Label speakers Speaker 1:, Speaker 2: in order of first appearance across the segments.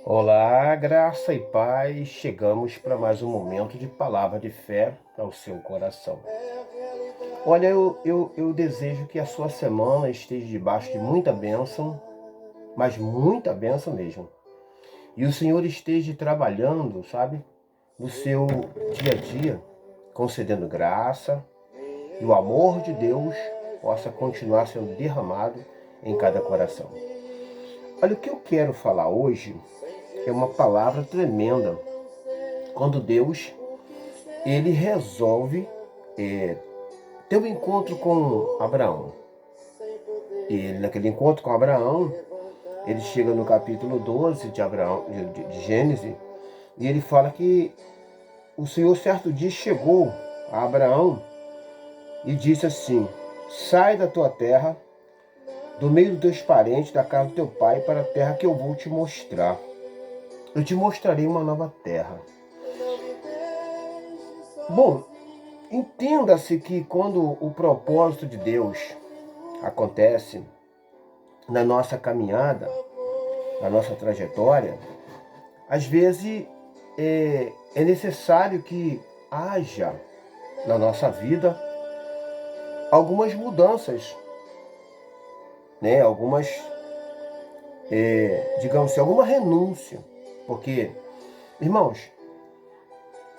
Speaker 1: Olá, graça e paz. Chegamos para mais um momento de palavra de fé ao seu coração. Olha, eu desejo que a sua semana esteja debaixo de muita bênção, mas muita bênção mesmo. E o Senhor esteja trabalhando, sabe, no seu dia a dia, concedendo graça e o amor de Deus possa continuar sendo derramado em cada coração. Olha, o que eu quero falar hoje é uma palavra tremenda. Quando Deus ele resolve ter um encontro com Abraão. E naquele encontro com Abraão, ele chega no capítulo 12 de Abraão, de Gênesis, e ele fala que o Senhor certo dia chegou a Abraão e disse assim: sai da tua terra, do meio dos teus parentes, da casa do teu pai, para a terra que eu vou te mostrar. Eu te mostrarei uma nova terra. Bom, entenda-se que quando o propósito de Deus acontece na nossa caminhada, na nossa trajetória, às vezes é necessário que haja na nossa vida algumas mudanças, né? Algumas, digamos assim, alguma renúncia. Porque, irmãos,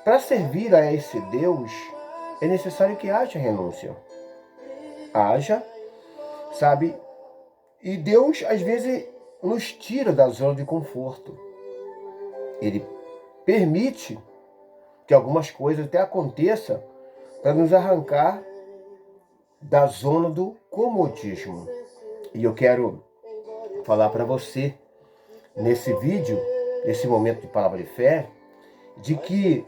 Speaker 1: para servir a esse Deus, é necessário que haja renúncia. Haja, sabe? E Deus, às vezes, nos tira da zona de conforto. Ele permite que algumas coisas até aconteçam para nos arrancar da zona do comodismo. E eu quero falar para você, nesse vídeo, nesse momento de palavra de fé, de que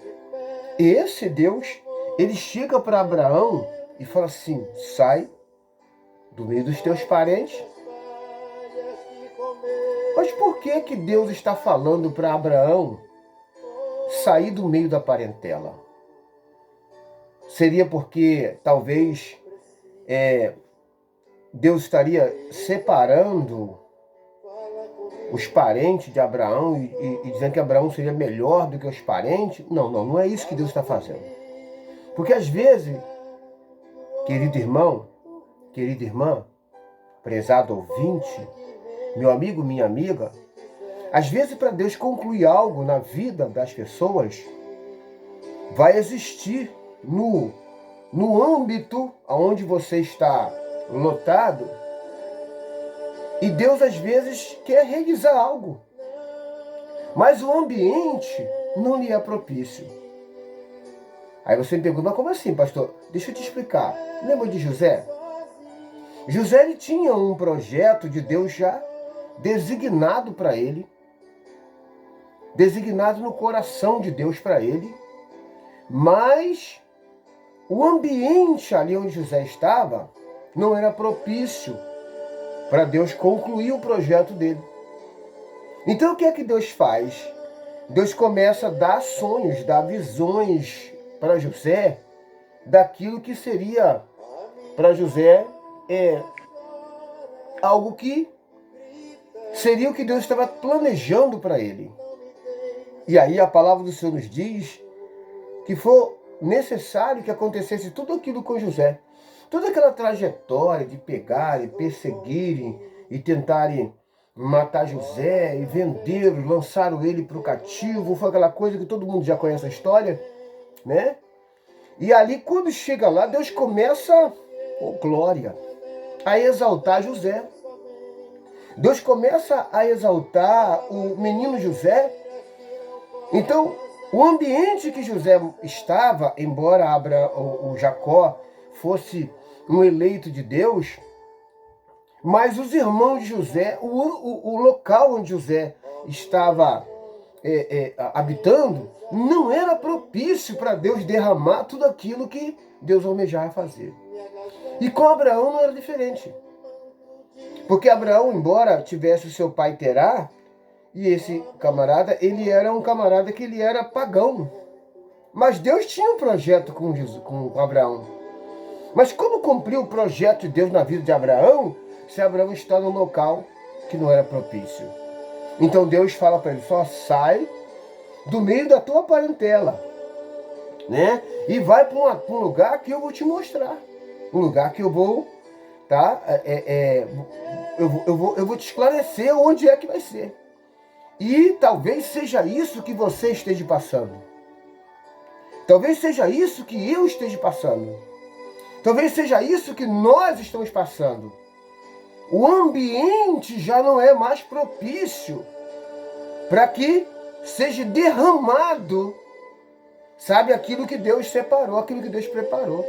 Speaker 1: esse Deus, ele chega para Abraão e fala assim: sai do meio dos teus parentes. Mas por que Deus está falando para Abraão sair do meio da parentela? Seria porque talvez Deus estaria separando os parentes de Abraão e dizendo que Abraão seria melhor do que os parentes? Não é isso que Deus está fazendo. Porque às vezes, querido irmão, querida irmã, prezado ouvinte, meu amigo, minha amiga, às vezes para Deus concluir algo na vida das pessoas, vai existir no âmbito onde você está lotado, e Deus às vezes quer realizar algo, mas o ambiente não lhe é propício. Aí você me pergunta: mas como assim, pastor? Deixa eu te explicar. Lembra de José? José, ele tinha um projeto de Deus já designado para ele, designado no coração de Deus para ele, mas o ambiente ali onde José estava não era propício para Deus concluir o projeto dele. Então o que é que Deus faz? Deus começa a dar sonhos, dar visões para José daquilo que seria para José algo que seria o que Deus estava planejando para ele. E aí a palavra do Senhor nos diz que foi necessário que acontecesse tudo aquilo com José. Toda aquela trajetória de pegarem, perseguirem e tentarem matar José e vendê-lo, lançaram ele para o cativo, foi aquela coisa que todo mundo já conhece a história, né? E ali, quando chega lá, Deus começa, glória, a exaltar José. Deus começa a exaltar o menino José. Então, o ambiente que José estava, embora o Jacó fosse um eleito de Deus, mas os irmãos de José, o local onde José estava habitando, não era propício para Deus derramar tudo aquilo que Deus almejava fazer. E com Abraão não era diferente. Porque Abraão, embora tivesse o seu pai Terá, e esse camarada, ele era um camarada que ele era pagão. Mas Deus tinha um projeto com Abraão. Mas como cumprir o projeto de Deus na vida de Abraão, se Abraão está num local que não era propício? Então Deus fala para ele, só sai do meio da tua parentela, né? E vai para um lugar que eu vou te mostrar. Um lugar que eu vou, tá? Eu vou te esclarecer onde é que vai ser. E talvez seja isso que você esteja passando. Talvez seja isso que eu esteja passando. Talvez seja isso que nós estamos passando. O ambiente já não é mais propício para que seja derramado, sabe, aquilo que Deus separou, aquilo que Deus preparou.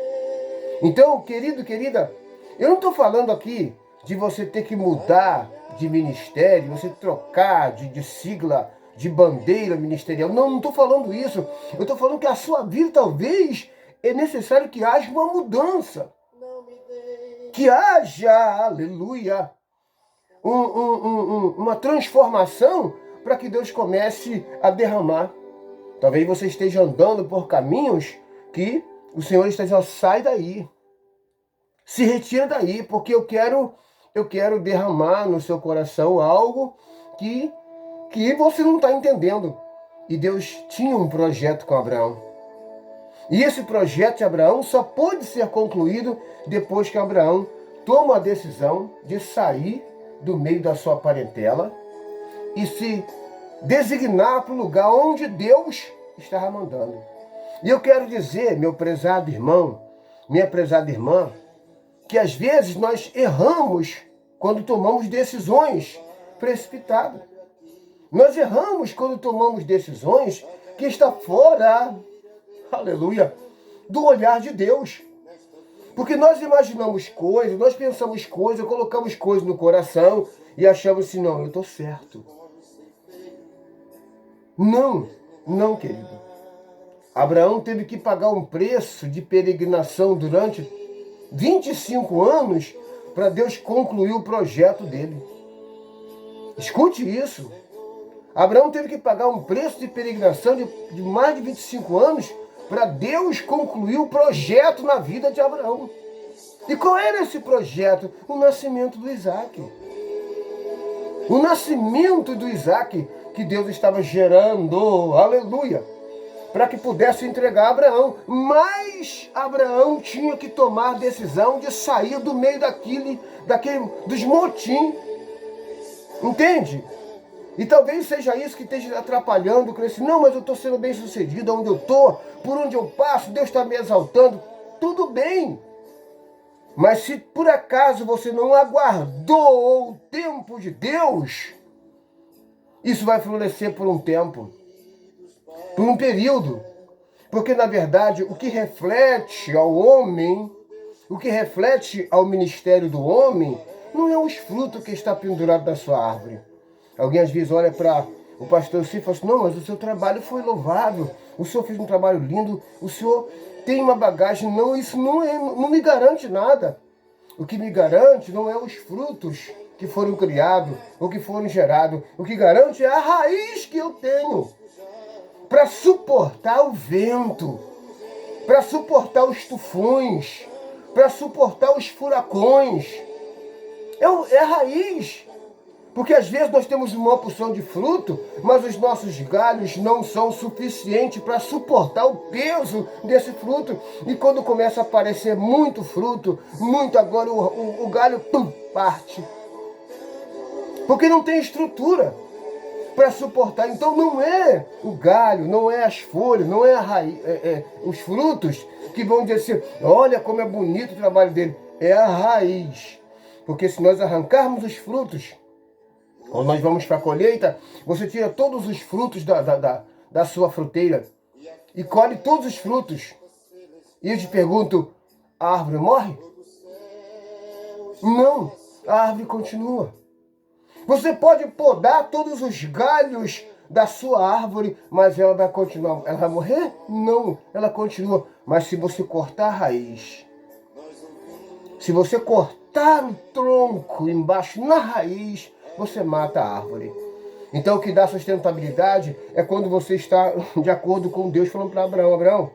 Speaker 1: Então, querido, querida, eu não estou falando aqui de você ter que mudar de ministério, você trocar de sigla, de bandeira ministerial. Não estou falando isso. Eu estou falando que a sua vida talvez é necessário que haja uma mudança. Que haja, aleluia, uma transformação para que Deus comece a derramar. Talvez você esteja andando por caminhos que o Senhor está dizendo, sai daí. Se retira daí, porque eu quero derramar no seu coração algo que você não está entendendo. E Deus tinha um projeto com Abraão. E esse projeto de Abraão só pôde ser concluído depois que Abraão toma a decisão de sair do meio da sua parentela e se designar para o lugar onde Deus estava mandando. E eu quero dizer, meu prezado irmão, minha prezada irmã, que às vezes nós erramos quando tomamos decisões precipitadas. Nós erramos quando tomamos decisões que estão fora, aleluia, do olhar de Deus. Porque nós imaginamos coisas, nós pensamos coisas, colocamos coisas no coração e achamos assim, não, eu estou certo. Não, querido. Abraão teve que pagar um preço de peregrinação durante 25 anos para Deus concluir o projeto dele. Escute isso. Abraão teve que pagar um preço de peregrinação de mais de 25 anos para Deus concluir o projeto na vida de Abraão. E qual era esse projeto? O nascimento do Isaac. O nascimento do Isaac que Deus estava gerando, aleluia, para que pudesse entregar a Abraão. Mas Abraão tinha que tomar a decisão de sair do meio dos motim. Entende? E talvez seja isso que esteja atrapalhando o crescimento. Não, mas eu estou sendo bem sucedido onde eu estou, por onde eu passo, Deus está me exaltando. Tudo bem. Mas se por acaso você não aguardou o tempo de Deus, isso vai florescer por um tempo, por um período. Porque, na verdade, o que reflete ao homem, o que reflete ao ministério do homem, não é os frutos que está pendurado da sua árvore. Alguém às vezes olha para o pastor Ciro e fala assim, não, mas o seu trabalho foi louvável, o senhor fez um trabalho lindo, o senhor tem uma bagagem. Não, isso não me garante nada. O que me garante não é os frutos que foram criados ou que foram gerados. O que garante é a raiz que eu tenho para suportar o vento, para suportar os tufões, para suportar os furacões. É a raiz. Porque às vezes nós temos uma porção de fruto, mas os nossos galhos não são suficientes para suportar o peso desse fruto. E quando começa a aparecer muito fruto, muito agora o galho parte. Porque não tem estrutura para suportar. Então não é o galho, não é as folhas, não é a raiz, os frutos que vão dizer assim, olha como é bonito o trabalho dele. É a raiz. Porque se nós arrancarmos os frutos, quando nós vamos para a colheita, você tira todos os frutos da sua fruteira e colhe todos os frutos. E eu te pergunto, a árvore morre? Não, a árvore continua. Você pode podar todos os galhos da sua árvore, mas ela vai continuar. Ela vai morrer? Não, ela continua. Mas se você cortar a raiz, se você cortar o tronco embaixo na raiz, você mata a árvore. Então o que dá sustentabilidade é quando você está de acordo com Deus falando para Abraão, Abraão,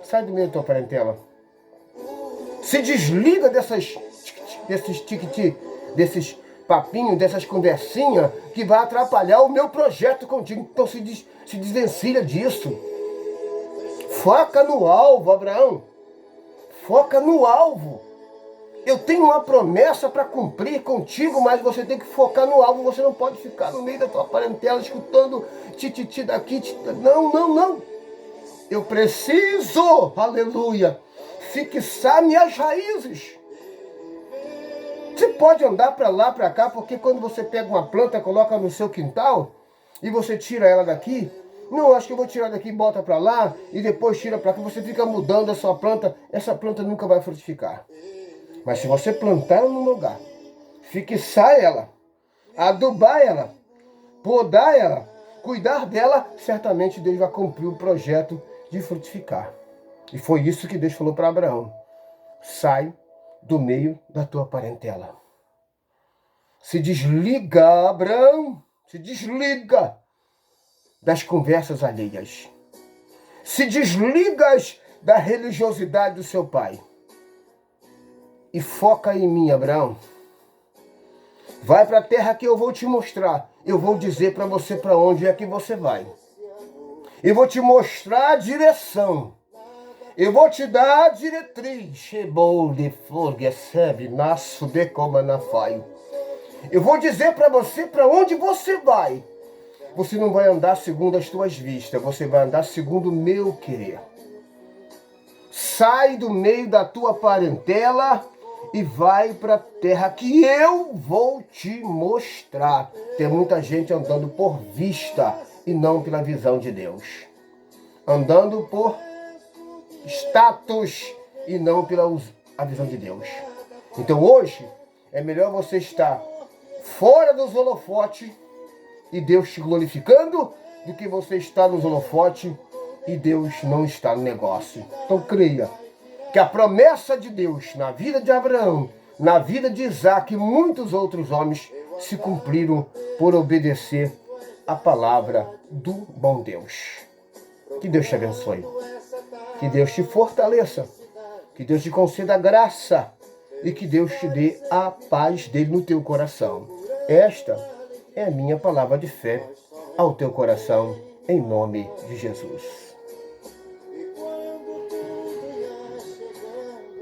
Speaker 1: sai do meio da tua parentela. Se desliga desses papinhos, dessas conversinhas que vai atrapalhar o meu projeto contigo. Então se desvencilha disso. Foca no alvo, Abraão. Foca no alvo. Eu tenho uma promessa para cumprir contigo, mas você tem que focar no alvo. Você não pode ficar no meio da tua parentela escutando tititi daqui, não. Eu preciso, aleluia, fixar minhas raízes. Você pode andar para lá, para cá, porque quando você pega uma planta, coloca no seu quintal e você tira ela daqui, não, acho que eu vou tirar daqui e bota para lá e depois tira para cá, você fica mudando a sua planta, essa planta nunca vai frutificar. Mas se você plantar ela no lugar, fixar ela, adubar ela, podar ela, cuidar dela, certamente Deus vai cumprir o projeto de frutificar. E foi isso que Deus falou para Abraão. Sai do meio da tua parentela. Se desliga, Abraão, se desliga das conversas alheias. Se desligas da religiosidade do seu pai. E foca em mim, Abraão. Vai para a terra que eu vou te mostrar. Eu vou dizer para você para onde é que você vai. Eu vou te mostrar a direção. Eu vou te dar a diretriz. Eu vou dizer para você para onde você vai. Você não vai andar segundo as tuas vistas. Você vai andar segundo o meu querer. Sai do meio da tua parentela e vai para a terra que eu vou te mostrar. Tem muita gente andando por vista e não pela visão de Deus. Andando por status e não pela a visão de Deus. Então hoje é melhor você estar fora dos holofotes e Deus te glorificando do que você estar nos holofotes e Deus não está no negócio. Então creia que a promessa de Deus na vida de Abraão, na vida de Isaac e muitos outros homens se cumpriram por obedecer a palavra do bom Deus. Que Deus te abençoe. Que Deus te fortaleça. Que Deus te conceda graça. E que Deus te dê a paz dele no teu coração. Esta é a minha palavra de fé ao teu coração, em nome de Jesus.